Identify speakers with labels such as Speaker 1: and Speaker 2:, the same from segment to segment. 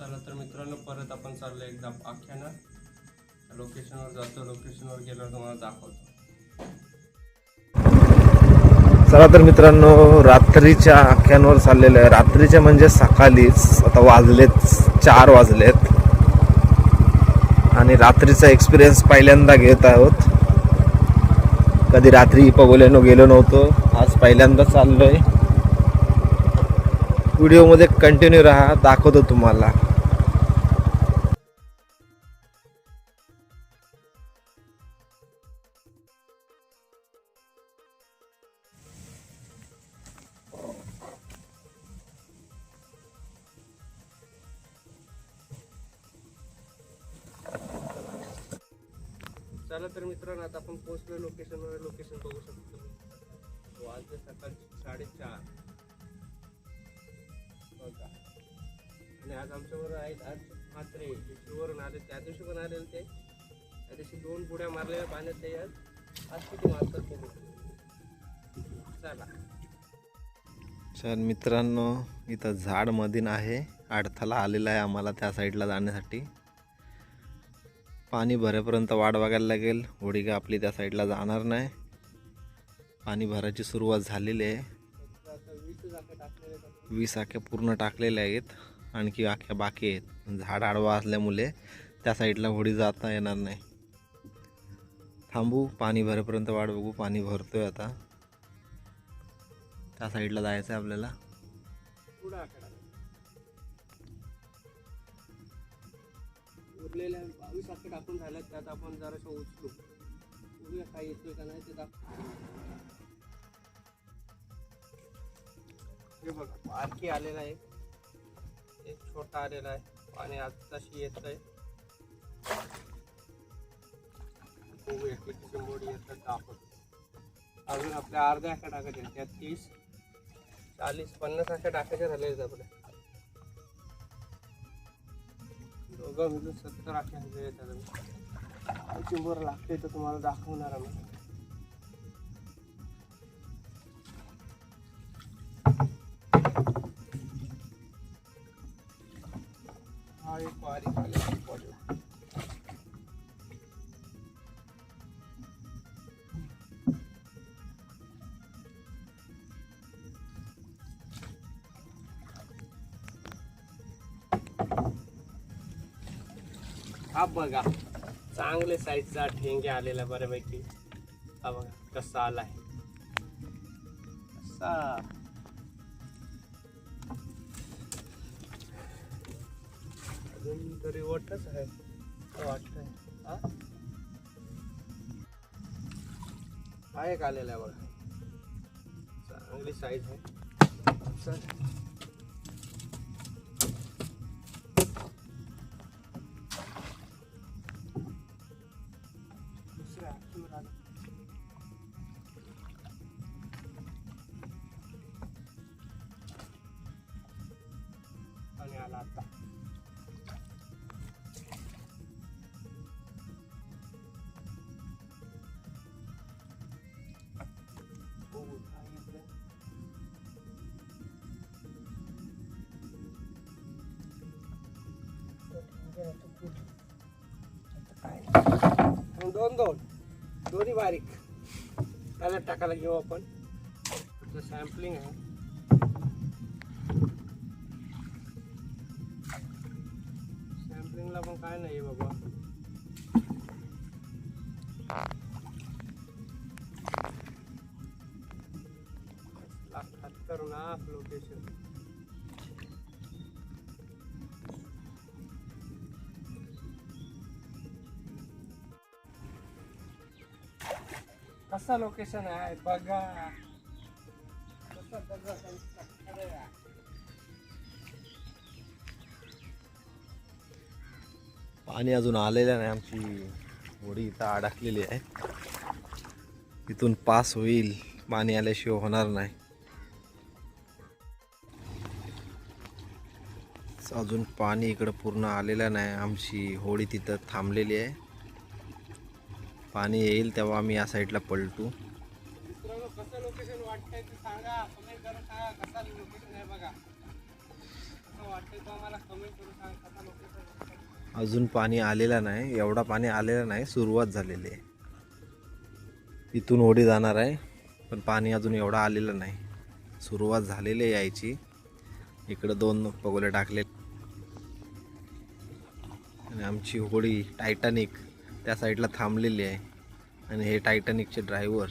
Speaker 1: चला तर मित्रांनो, परत आपण चाललो एकदा आख्यानं लोकेशनवर जातो. लोकेशनवर गेल्यावर तुम्हाला दाखवतो.
Speaker 2: चला तर मित्रांनो, रात्रीच्या आख्यांवर चाललेलं आहे. रात्रीचे म्हणजे सकाळीच. आता वाजलेत 4 वाजलेत आणि रात्रीचा एक्सपिरियन्स पहिल्यांदा घेत आहोत. कधी रात्री पगोल्यानो गेलो नव्हतो, आज पहिल्यांदा चाललोय. व्हिडिओमध्ये कंटिन्यू राहा, दाखवतो तुम्हाला.
Speaker 1: चला तर मित्रांनो, आता आपण पोहोचलो लोकेशनवर. लोकेशन बघू शकतो. वाजले सकाळी 4:30 बघा. आणि आज आमच्याबरोबर आहेत आज म्हात्रे, शिवरून आले. त्या दिवशी पण आलेले ते. त्या दिवशी 2 बुड्या मारलेल्या पाण्यात. ते आज किती मारतात ते. चला.
Speaker 2: तर मित्रांनो, इथं झाड मधीन आहे. अडथळा आलेला आहे आम्हाला त्या साईडला जाण्यासाठी. पाणी भरेपर्यंत वाट बघायला लागेल. होडी का आपली त्या साईडला जाणार नाही. पाणी भरायची सुरुवात झालेली आहे. 20 आख्या पूर्ण टाकलेल्या आहेत. आणखी आख्या बाकी आहेत. झाड आडवा असल्यामुळे त्या साईडला होडी जाता येणार नाही. थांबू, पाणी भरेपर्यंत वाट बघू. पाणी भरतोय आता. त्या साईडला जायचं आहे आपल्याला.
Speaker 1: उरलेल्या 22 आखे टाकून झाल्यात. त्यात आपण जरासं उचलू. बघूया काय येतोय का नाही ते. हे बघा, बारकी आलेला आहे. एक छोटा आलेला आहे. पाणी आताशी येत आहे. बघूया किती चिंबोडी येतात दाखवतो. अजून आपल्या अर्ध्या आख्या टाकायच्या. त्यात 30, 40, 50 आख्या टाकायच्या राहिलेल्या आपल्या. दोघं मिळून 70 आख्या झालेल्या येतात. चिंबोर लागते तर तुम्हाला दाखवणार आम्ही. हा एक बारीक आलेला पॉलिओ. हा बघा, चांगले साईजचा ठेंगे आलेला बऱ्यापैकी. हा बघा कसा आलाय. कसा अजून तरी वाटच आहे वाटतंय. हा एक आलेला आहे बघा. चांगली साईज आहे. आणि आला आता. दोन्ही बारीक त्याला टाकायला घेऊ आपण. सॅम्पलिंग आहे. सॅम्पलिंगला पण काय नाही बाबा. खतरनाक लोकेशन. कसा लोकेशन आहे बघा.
Speaker 2: पाणी अजून आलेलं नाही. आमची होडी इथं अडकलेली आहे. इथून पास होईल. पाणी आल्याशिवाय होणार नाही. अजून पाणी इकडं पूर्ण आलेलं नाही. आमची होडी तिथं थांबलेली आहे. पाणी येईल तेव्हा आम्ही या साईडला पलटू.
Speaker 1: मित्रांनो, कसं लोकेशन वाटतंय ते सांगा. कमेंट करून सांगा कसं लोकेशन आहे बघा. कसं वाटतंय तो आम्हाला कमेंट करून सांगा.
Speaker 2: अजून पाणी आलेलं नाही, एवढा पाणी आलेलं नाही, सुरुवात झालेली आहे. इथून होडी जाणार आहे, पण पाणी अजून एवढं आलेलं नाही, सुरुवात झालेली आहे यायची. इकडं 2 पगोले टाकले आणि आमची होडी टायटॅनिक त्या साईडला थांबलेली आहे. आणि हे टायटॅनिकचे ड्रायव्हर.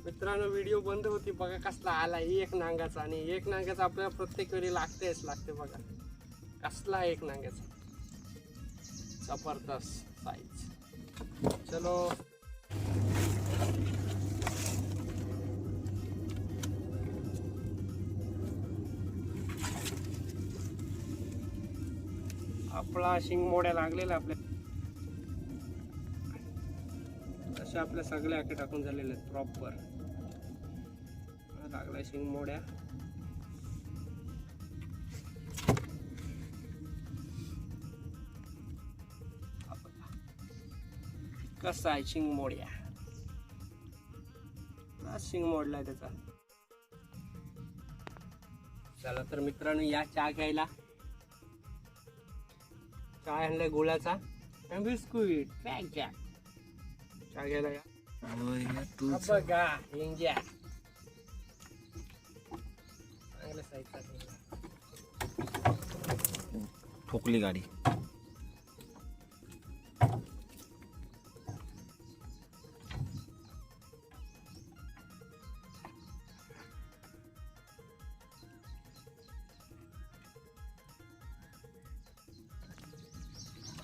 Speaker 1: मित्रांनो, व्हिडिओ बंद होती बघा, कसला आला एक नांगाचा. आणि एक नांगाचा आपल्याला प्रत्येक वेळी लागते बघा. कसला एक नांगाचा, जबरदस्त साईज. चलो आपला शिंगमोड्या लागलेला आपल्या, अशा आपल्या सगळ्या आखे टाकून झालेले आहेत प्रॉपर. लागलाय शिंगमोड्या. कसा आहे शिंगमोड्या, शिंगमोडलाय त्याचा. चला तर मित्रांनो, या चहा घ्यायला. चहा आणलाय गुळाचा आणि बिस्कुट पॅक घ्या. चहा घ्यायला या. बघा हिंग्या चांगल्या साईजचा
Speaker 2: ठोकली गाडी.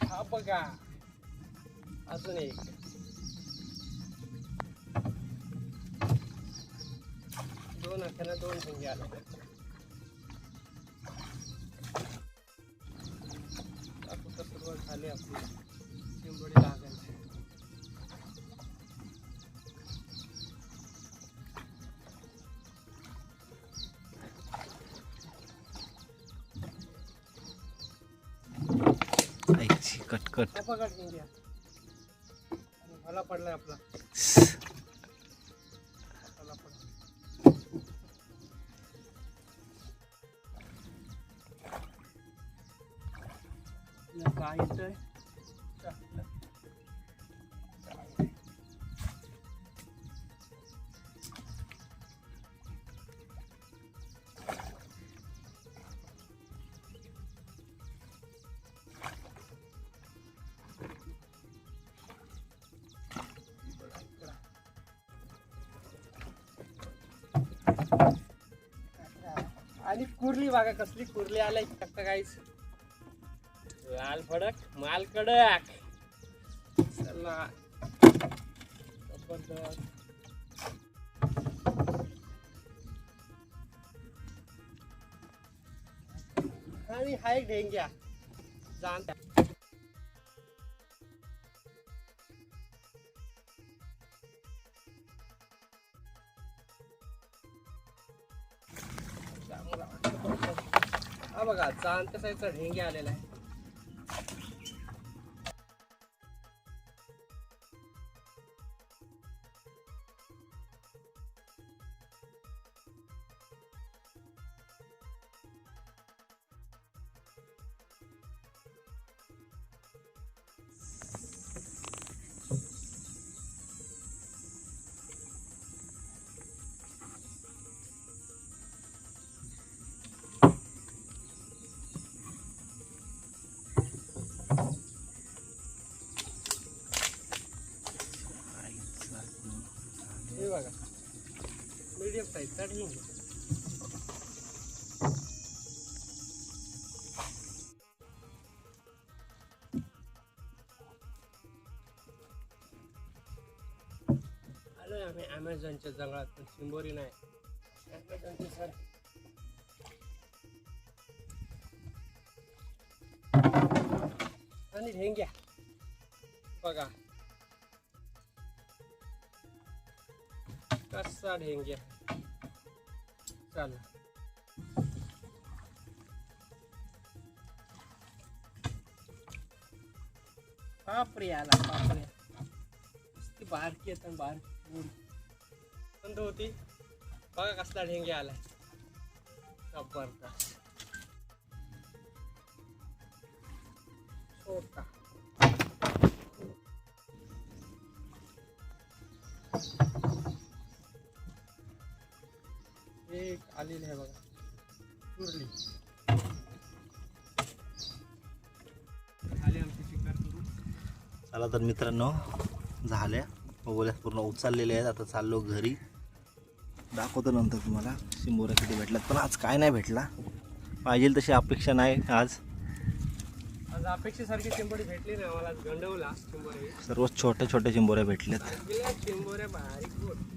Speaker 1: हा बघा, अजून एक. दोन आख्याला 2 हिंगे आले. आता सुरुवात झाली आपली चिंबोडी लागायला.
Speaker 2: कटकट.
Speaker 1: बघा हिंग्या मला पडलाय आपला. काय येतंय आणि कुर्ली बघा, कसली कुर्ली आलाय फक्त काहीच. लाल फडक माल कडक. चला जबरदस्त. आणि हा एक ढेंग्या जाण. हा बघा, चांदच्या साईजचा ढेंग्या आलेला आहे. हे बघा, मीडियम साईजचा ढेंग्या. आलोय आम्ही ॲमेझॉनच्या जंगलात, पण चिंबोरी नाही. ॲमेझॉनची सर आणि ढेंग्या बघा, कसा ढेंग्या. चला बापरे आला बापरे. ती बारकी येत बारकी बंद होती. बघा कसला ढेंगे आलाय. जबरदस्त. छोटा एक आलेली आहे बघा. सुरली आली आमची शिकार करून.
Speaker 2: चला तर मित्रांनो, झाल्या मोगऱ्या पूर्ण उचललेल्या आहेत. आता चाललो घरी. दाखवतो नंतर तुम्हाला चिंबोऱ्या किती भेटल्यात. पण आज काय नाही भेटला. पाहिजे तशी अपेक्षा नाही आज.
Speaker 1: आज अपेक्षेसारखी चिंबोरी भेटली नाही आम्हाला. आज गंडवला चिंबोरी.
Speaker 2: सर्व छोट्या छोट्या चिंबोऱ्या भेटल्यात.
Speaker 1: चिंबोऱ्या बारीक